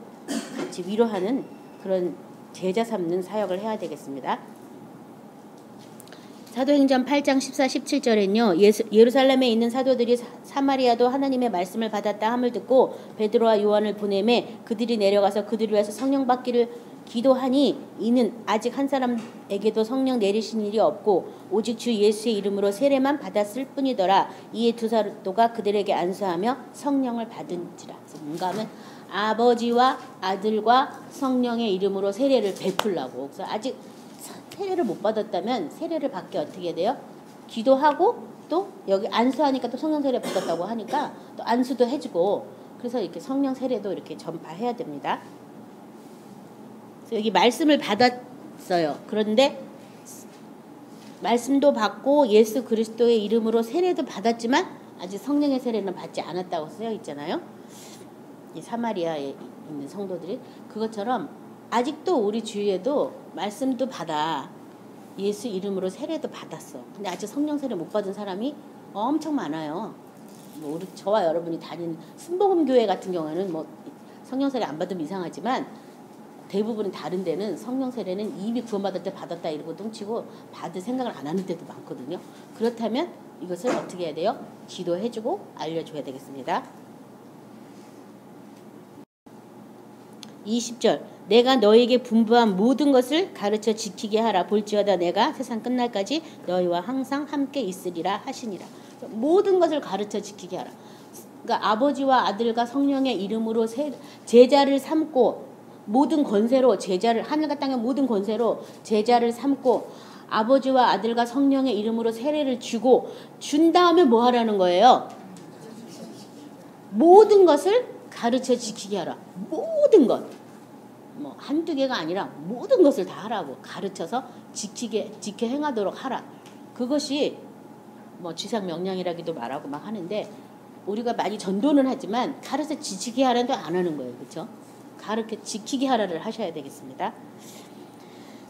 같이 위로하는 그런 제자 삼는 사역을 해야 되겠습니다. 사도행전 8장 14, 17절엔요. 예루살렘에 있는 사도들이 사마리아도 하나님의 말씀을 받았다 함을 듣고 베드로와 요한을 보내매 그들이 내려가서 그들을 위해서 성령 받기를 기도하니 이는 아직 한 사람에게도 성령 내리신 일이 없고 오직 주 예수의 이름으로 세례만 받았을 뿐이더라. 이에 두 사도가 그들에게 안수하며 성령을 받은지라. 뭔가 하면 아버지와 아들과 성령의 이름으로 세례를 베풀라고. 그래서 아직 세례를 못 받았다면 세례를 받게 어떻게 돼요? 기도하고 또 여기 안수하니까 또 성령 세례 받았다고 하니까 또 안수도 해주고, 그래서 이렇게 성령 세례도 이렇게 전파해야 됩니다. 그래서 여기 말씀을 받았어요. 그런데 말씀도 받고 예수 그리스도의 이름으로 세례도 받았지만 아직 성령의 세례는 받지 않았다고 쓰여 있잖아요. 이 사마리아에 있는 성도들이 그것처럼 아직도 우리 주위에도 말씀도 받아 예수 이름으로 세례도 받았어. 근데 아직 성령 세례 못 받은 사람이 엄청 많아요. 뭐 우리 저와 여러분이 다니는 순복음 교회 같은 경우는 뭐 성령 세례 안 받으면 이상하지만 대부분 다른 데는 성령 세례는 이미 구원받을 때 받았다 이러고 뚱치고 받을 생각을 안 하는 데도 많거든요. 그렇다면 이것을 어떻게 해야 돼요? 지도해주고 알려줘야 되겠습니다. 20절 내가 너에게 분부한 모든 것을 가르쳐 지키게 하라. 볼지어다 내가 세상 끝날까지 너희와 항상 함께 있으리라 하시니라. 모든 것을 가르쳐 지키게 하라. 그러니까 아버지와 아들과 성령의 이름으로 제자를 삼고 모든 권세로 제자를 하늘과 땅의 모든 권세로 제자를 삼고 아버지와 아들과 성령의 이름으로 세례를 주고 준 다음에 뭐 하라는 거예요? 모든 것을 가르쳐 지키게 하라. 모든 것. 뭐 한두 개가 아니라 모든 것을 다 하라고 가르쳐서 지켜 행하도록 하라. 그것이 뭐 지상 명령이라기도 말하고 막 하는데 우리가 많이 전도는 하지만 가르쳐 지키게 하라도 안 하는 거예요. 그렇죠? 가르쳐 지키게 하라를 하셔야 되겠습니다.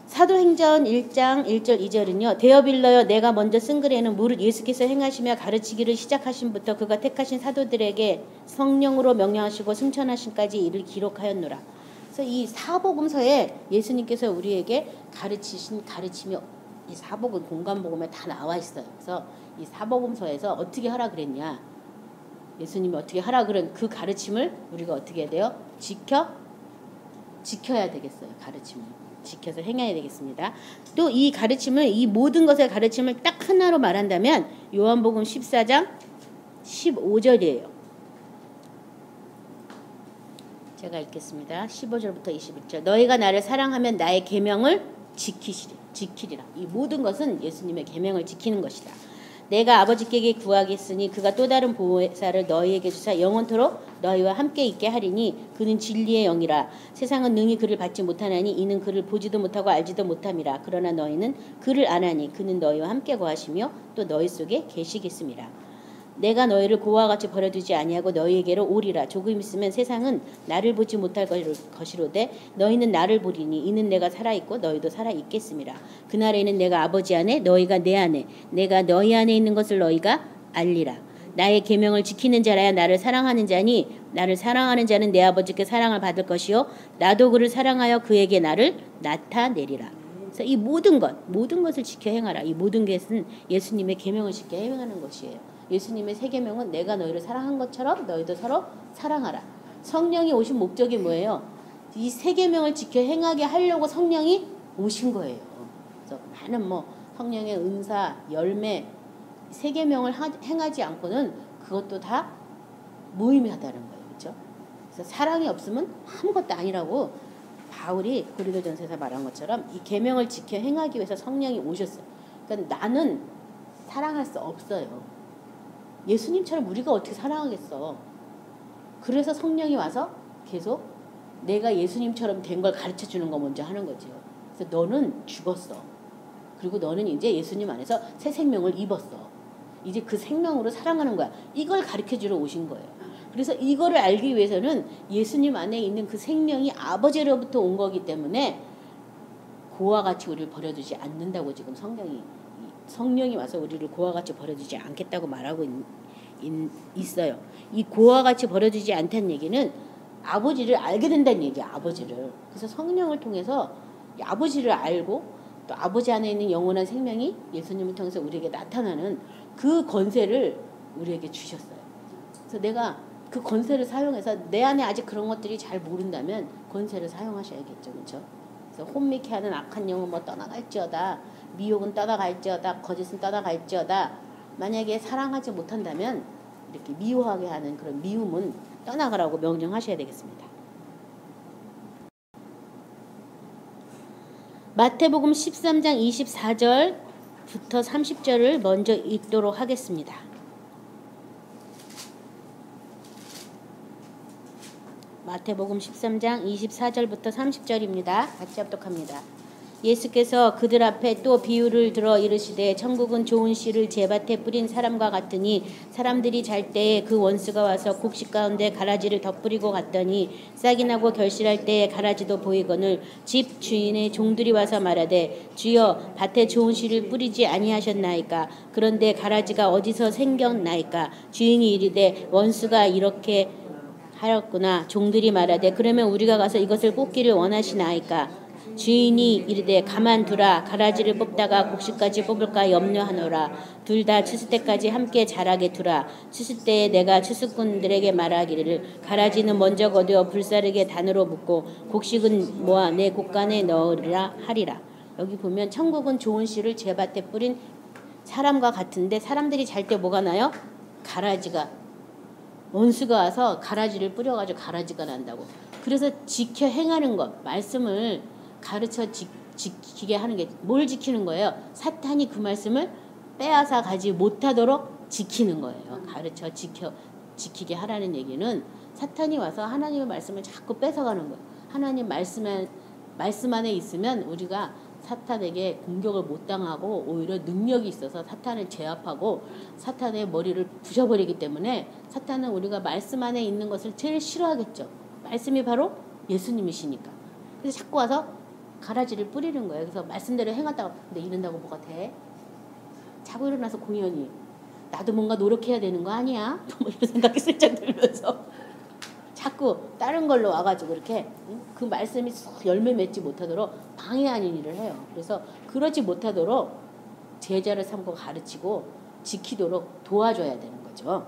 사도행전 1장 1절 2절은요. 데어빌러여 내가 먼저 쓴 글에는 무릇 예수께서 행하시며 가르치기를 시작하신부터 그가 택하신 사도들에게 성령으로 명령하시고 승천하신까지 이를 기록하였노라. 그래서 이 사복음서에 예수님께서 우리에게 가르치신 가르침이 이 사복음 공간복음에 다 나와 있어요. 그래서 이 사복음서에서 어떻게 하라 그랬냐? 예수님이 어떻게 하라 그런 그 가르침을 우리가 어떻게 해야 돼요? 지켜야 되겠어요. 가르침을 지켜서 행해야 되겠습니다. 또 이 가르침을 이 모든 것의 가르침을 딱 하나로 말한다면 요한복음 14장 15절이에요. 제가 읽겠습니다. 15절부터 21절. 너희가 나를 사랑하면 나의 계명을 지키리라. 이 모든 것은 예수님의 계명을 지키는 것이다. 내가 아버지께 구하겠으니 그가 또 다른 보혜사를 너희에게 주사 영원토록 너희와 함께 있게 하리니 그는 진리의 영이라. 세상은 능히 그를 받지 못하나니 이는 그를 보지도 못하고 알지도 못함이라. 그러나 너희는 그를 아나니 그는 너희와 함께 거하시며 또 너희 속에 계시겠음이라. 내가 너희를 고와 같이 버려두지 아니하고 너희에게로 오리라. 조금 있으면 세상은 나를 보지 못할 것이로되 너희는 나를 보리니 이는 내가 살아있고 너희도 살아있겠음이라. 그날에는 내가 아버지 안에 너희가 내 안에 내가 너희 안에 있는 것을 너희가 알리라. 나의 계명을 지키는 자라야 나를 사랑하는 자니 나를 사랑하는 자는 내 아버지께 사랑을 받을 것이요 나도 그를 사랑하여 그에게 나를 나타내리라. 그래서 이 모든 것을 지켜 행하라. 이 모든 것은 예수님의 계명을 지켜 행하는 것이에요. 예수님의 세 계명은 내가 너희를 사랑한 것처럼 너희도 서로 사랑하라. 성령이 오신 목적이 뭐예요? 이 세 계명을 지켜 행하게 하려고 성령이 오신 거예요. 그래서 많은 뭐 성령의 은사, 열매, 세 계명을 행하지 않고는 그것도 다 무의미하다는 거예요. 그렇죠? 그래서 사랑이 없으면 아무것도 아니라고 바울이 고린도전서에서 말한 것처럼 이 계명을 지켜 행하기 위해서 성령이 오셨어요. 그러니까 나는 사랑할 수 없어요. 예수님처럼 우리가 어떻게 사랑하겠어. 그래서 성령이 와서 계속 내가 예수님처럼 된 걸 가르쳐 주는 거 먼저 하는 거죠. 그래서 너는 죽었어. 그리고 너는 이제 예수님 안에서 새 생명을 입었어. 이제 그 생명으로 사랑하는 거야. 이걸 가르쳐 주러 오신 거예요. 그래서 이거를 알기 위해서는 예수님 안에 있는 그 생명이 아버지로부터 온 거기 때문에 고와 같이 우리를 버려두지 않는다고 지금 성령이 와서 우리를 고와 같이 버려두지 않겠다고 말하고 있어요. 이 고와 같이 버려두지 않다는 얘기는 아버지를 알게 된다는 얘기야. 아버지를. 그래서 성령을 통해서 아버지를 알고 또 아버지 안에 있는 영원한 생명이 예수님을 통해서 우리에게 나타나는 그 권세를 우리에게 주셨어요. 그래서 내가 그 권세를 사용해서 내 안에 아직 그런 것들이 잘 모른다면 권세를 사용하셔야겠죠. 그렇죠? 그래서 혼미케 하는 악한 영은 뭐 떠나갈지어다. 미혹은 떠나갈지어다. 거짓은 떠나갈지어다. 만약에 사랑하지 못한다면 이렇게 미워하게 하는 그런 미움은 떠나가라고 명령하셔야 되겠습니다. 마태복음 13장 24절부터 30절을 먼저 읽도록 하겠습니다. 마태복음 13장 24절부터 30절입니다. 같이 합독합니다. 예수께서 그들 앞에 또 비유를 들어 이르시되 천국은 좋은 씨를 제밭에 뿌린 사람과 같으니 사람들이 잘 때에 그 원수가 와서 곡식 가운데 가라지를 덧뿌리고 갔더니 싹이 나고 결실할 때에 가라지도 보이거늘 집 주인의 종들이 와서 말하되 주여 밭에 좋은 씨를 뿌리지 아니하셨나이까 그런데 가라지가 어디서 생겼나이까 주인이 이르되 원수가 이렇게 하였구나. 종들이 말하되 그러면 우리가 가서 이것을 뽑기를 원하시나이까 주인이 이르되 가만두라. 가라지를 뽑다가 곡식까지 뽑을까 염려하노라. 둘 다 추수 때까지 함께 자라게 두라. 추수 때에 내가 추수꾼들에게 말하기를 가라지는 먼저 거두어 불사르게 단으로 묶고 곡식은 모아 내 곡간에 넣으리라 하리라. 여기 보면 천국은 좋은 씨를 제밭에 뿌린 사람과 같은데 사람들이 잘 때 뭐가 나요? 가라지가 원수가 와서 가라지를 뿌려가지고 가라지가 난다고. 그래서 지켜 행하는 것 말씀을 가르쳐 지키게 하는 게 뭘 지키는 거예요? 사탄이 그 말씀을 빼앗아 가지 못하도록 지키는 거예요. 가르쳐 지키게 하라는 얘기는 사탄이 와서 하나님의 말씀을 자꾸 뺏어가는 거예요. 하나님 말씀 안에 있으면 우리가 사탄에게 공격을 못 당하고 오히려 능력이 있어서 사탄을 제압하고 사탄의 머리를 부셔버리기 때문에 사탄은 우리가 말씀 안에 있는 것을 제일 싫어하겠죠. 말씀이 바로 예수님이시니까. 그래서 자꾸 와서 가라지를 뿌리는 거예요. 그래서 말씀대로 행하다가 근데 이런다고 뭐가 돼? 자고 일어나서 공연히 나도 뭔가 노력해야 되는 거 아니야? 뭐 이런 생각이 슬쩍 들면서 자꾸 다른 걸로 와가지고 이렇게 그 말씀이 열매 맺지 못하도록 방해 아닌 일을 해요. 그래서 그러지 못하도록 제자를 삼고 가르치고 지키도록 도와줘야 되는 거죠.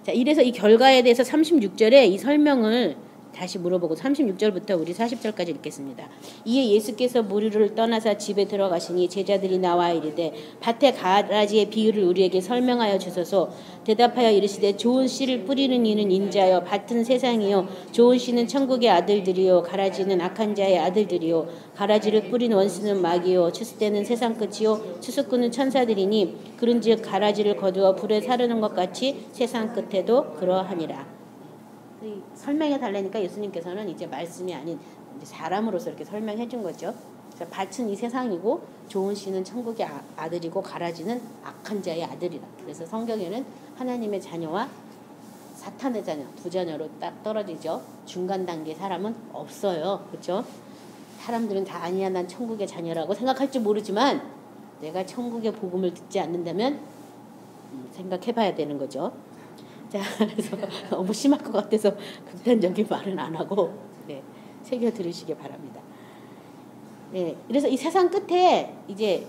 자, 이래서 이 결과에 대해서 36절에 이 설명을 다시 물어보고 36절부터 우리 40절까지 읽겠습니다. 이에 예수께서 무리를 떠나사 집에 들어가시니 제자들이 나와 이르되 밭의 가라지의 비유를 우리에게 설명하여 주소서. 대답하여 이르시되 좋은 씨를 뿌리는 이는 인자여 밭은 세상이요 좋은 씨는 천국의 아들들이요 가라지는 악한 자의 아들들이요 가라지를 뿌린 원수는 마귀요 추수 때는 세상 끝이요 추수꾼은 천사들이니 그런즉 가라지를 거두어 불에 사르는 것 같이 세상 끝에도 그러하니라. 설명해 달라니까 예수님께서는 이제 말씀이 아닌 이제 사람으로서 이렇게 설명해 준 거죠. 밭은 이 세상이고 좋은 씨는 천국의 아들이고 가라지는 악한 자의 아들이라. 그래서 성경에는 하나님의 자녀와 사탄의 자녀 두 자녀로 딱 떨어지죠. 중간 단계 사람은 없어요. 그렇죠? 사람들은 다 아니야 난 천국의 자녀라고 생각할지 모르지만 내가 천국의 복음을 듣지 않는다면 생각해 봐야 되는 거죠. 자, 그래서 너무 심할 것 같아서 극단적인 말은 안 하고 새겨 들으시기 바랍니다. 네, 그래서 이 세상 끝에 이제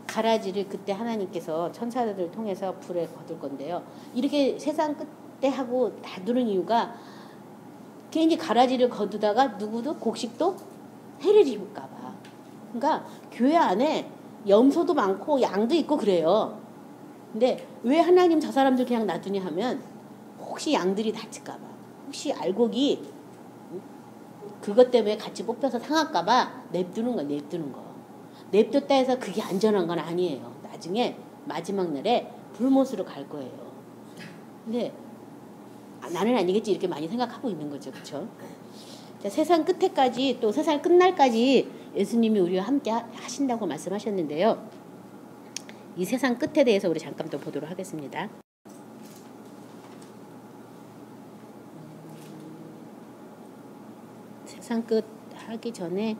가라지를 그때 하나님께서 천사들을 통해서 불에 거둘 건데요. 이렇게 세상 끝에 하고 다두는 이유가 괜히 가라지를 거두다가 누구도 곡식도 해를 입을까 봐. 그러니까 교회 안에 염소도 많고 양도 있고 그래요. 근데 왜 하나님 저 사람들 그냥 놔두냐 하면 혹시 양들이 다칠까 봐. 혹시 알곡이 그것 때문에 같이 뽑혀서 상할까 봐 냅두는 거. 냅뒀다 해서 그게 안전한 건 아니에요. 나중에 마지막 날에 불못으로 갈 거예요. 근데 나는 아니겠지 이렇게 많이 생각하고 있는 거죠. 그렇죠? 자, 세상 끝에까지 또 세상 끝날까지 예수님이 우리와 함께 하신다고 말씀하셨는데요. 이 세상 끝에 대해서 우리 잠깐 또 보도록 하겠습니다. 세상 끝 하기 전에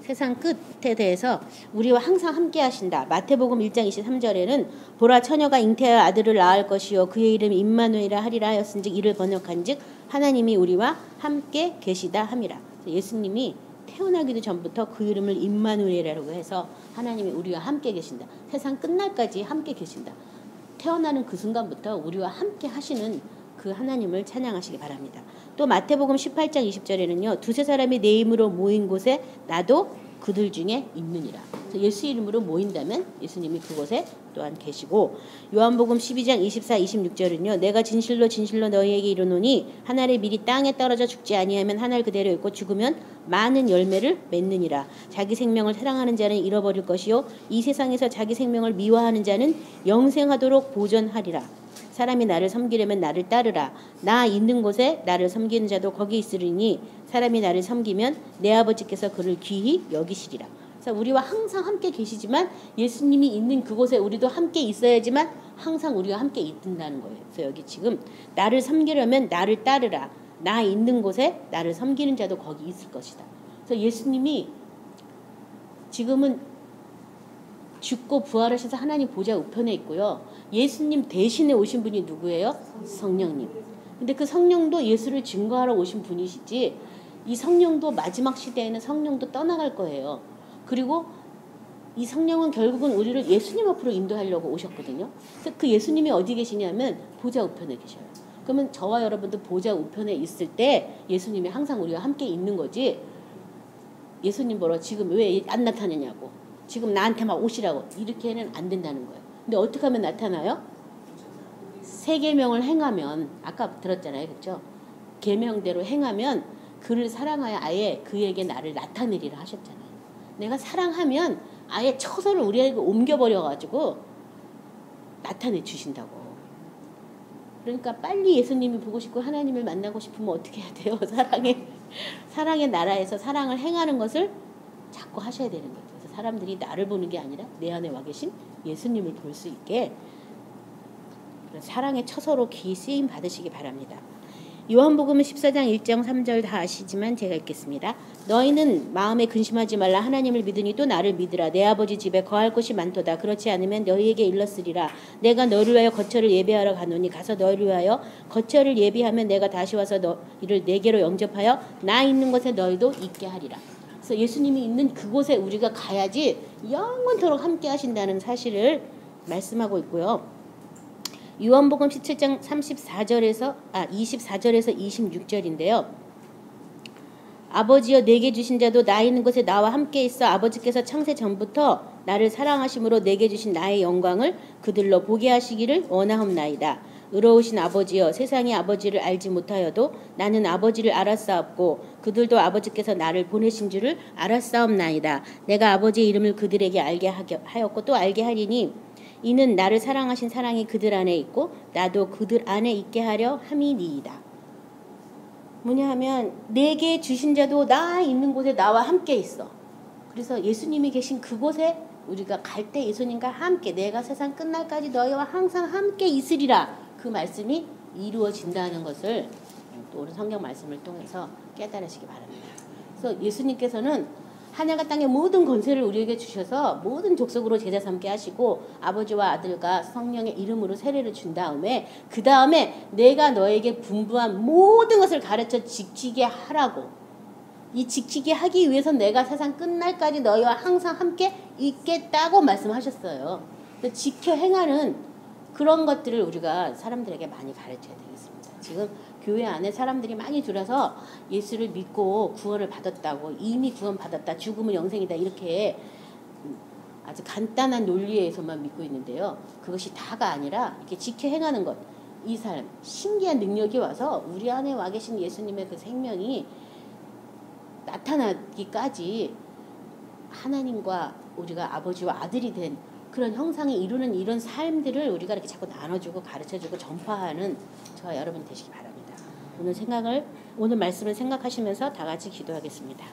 세상 끝에 대해서 우리와 항상 함께 하신다. 마태복음 1장 23절에는 보라 처녀가 잉태하여 아들을 낳을 것이요 그의 이름이 임마누엘이라 하리라 하였은즉 이를 번역한즉 하나님이 우리와 함께 계시다 함이라. 예수님이 태어나기도 전부터 그 이름을 임마누엘이라고 해서 하나님이 우리와 함께 계신다. 세상 끝날까지 함께 계신다. 태어나는 그 순간부터 우리와 함께 하시는 그 하나님을 찬양하시기 바랍니다. 또 마태복음 18장 20절에는요. 두세 사람이 내 이름으로 모인 곳에 나도 그들 중에 있느니라. 예수 이름으로 모인다면 예수님이 그곳에 또한 계시고 요한복음 12장 24, 26절은요. 내가 진실로 진실로 너희에게 이르노니 한 알이 미리 땅에 떨어져 죽지 아니하면 한 알 그대로 있고 죽으면 많은 열매를 맺느니라. 자기 생명을 사랑하는 자는 잃어버릴 것이요 이 세상에서 자기 생명을 미워하는 자는 영생하도록 보존하리라. 사람이 나를 섬기려면 나를 따르라. 나 있는 곳에 나를 섬기는 자도 거기 있으리니 사람이 나를 섬기면 내 아버지께서 그를 귀히 여기시리라. 그래서 우리와 항상 함께 계시지만 예수님이 있는 그곳에 우리도 함께 있어야지만 항상 우리가 함께 있는다는 거예요. 그래서 여기 지금 나를 섬기려면 나를 따르라. 나 있는 곳에 나를 섬기는 자도 거기 있을 것이다. 그래서 예수님이 지금은 죽고 부활하셔서 하나님 보좌 우편에 있고요. 예수님 대신에 오신 분이 누구예요? 성령님. 근데 그 성령도 예수를 증거하러 오신 분이시지, 이 성령도 마지막 시대에는 성령도 떠나갈 거예요. 그리고 이 성령은 결국은 우리를 예수님 앞으로 인도하려고 오셨거든요. 그래서 그 예수님이 어디 계시냐면 보좌 우편에 계셔요. 그러면 저와 여러분도 보좌 우편에 있을 때 예수님이 항상 우리가 함께 있는 거지, 예수님 보러 지금 왜 안 나타내냐고, 지금 나한테 막 오시라고, 이렇게는 안 된다는 거예요. 근데 어떻게 하면 나타나요? 세 계명을 행하면, 아까 들었잖아요. 그렇죠? 계명대로 행하면 그를 사랑하여 아예 그에게 나를 나타내리라 하셨잖아요. 내가 사랑하면 아예 처소를 우리에게 옮겨버려가지고 나타내 주신다고. 그러니까 빨리 예수님이 보고 싶고 하나님을 만나고 싶으면 어떻게 해야 돼요? 사랑의 나라에서 사랑을 행하는 것을 자꾸 하셔야 되는 거죠. 그래서 사람들이 나를 보는 게 아니라 내 안에 와 계신 예수님을 볼 수 있게 사랑의 처소로 귀 쓰임 받으시기 바랍니다. 요한복음은 14장 1장 3절 다 아시지만 제가 읽겠습니다. 너희는 마음에 근심하지 말라. 하나님을 믿으니 또 나를 믿으라. 내 아버지 집에 거할 곳이 많도다. 그렇지 않으면 너희에게 일렀으리라. 내가 너를 위하여 거처를 예비하러 가노니 가서 너희를 위하여 거처를 예비하면 내가 다시 와서 너희를 내게로 영접하여 나 있는 곳에 너희도 있게 하리라. 그래서 예수님이 있는 그곳에 우리가 가야지 영원토록 함께 하신다는 사실을 말씀하고 있고요. 요한복음 17장 24절에서 26절인데요. 아버지여 내게 주신 자도 나 있는 곳에 나와 함께 있어 아버지께서 창세 전부터 나를 사랑하심으로 내게 주신 나의 영광을 그들로 보게 하시기를 원하옵나이다. 의로우신 아버지여 세상이 아버지를 알지 못하여도 나는 아버지를 알았사옵고 그들도 아버지께서 나를 보내신 줄을 알았사옵나이다. 내가 아버지의 이름을 그들에게 알게 하였고 또 알게 하리니 이는 나를 사랑하신 사랑이 그들 안에 있고 나도 그들 안에 있게 하려 함이니이다. 뭐냐 하면 내게 주신 자도 나 있는 곳에 나와 함께 있어. 그래서 예수님이 계신 그곳에 우리가 갈 때 예수님과 함께 내가 세상 끝날까지 너희와 항상 함께 있으리라. 그 말씀이 이루어진다는 것을 또 오늘 성경 말씀을 통해서 깨달으시기 바랍니다. 그래서 예수님께서는 하늘과 땅의 모든 권세를 우리에게 주셔서 모든 족속으로 제자 삼게 하시고 아버지와 아들과 성령의 이름으로 세례를 준 다음에 그 다음에 내가 너에게 분부한 모든 것을 가르쳐 지키게 하라고. 이 지키게 하기 위해서 내가 세상 끝날까지 너희와 항상 함께 있겠다고 말씀하셨어요. 지켜 행하는 그런 것들을 우리가 사람들에게 많이 가르쳐야 되겠습니다. 지금 교회 안에 사람들이 많이 들어서 예수를 믿고 구원을 받았다고, 이미 구원받았다, 죽음은 영생이다, 이렇게 아주 간단한 논리에서만 믿고 있는데요. 그것이 다가 아니라 이렇게 지켜 행하는 것, 이 삶, 신기한 능력이 와서 우리 안에 와 계신 예수님의 그 생명이 나타나기까지 하나님과 우리가 아버지와 아들이 된 그런 형상이 이루는 이런 삶들을 우리가 이렇게 자꾸 나눠주고 가르쳐주고 전파하는 저와 여러분 되시기 바랍니다. 오늘 말씀을 생각하시면서 다 같이 기도하겠습니다.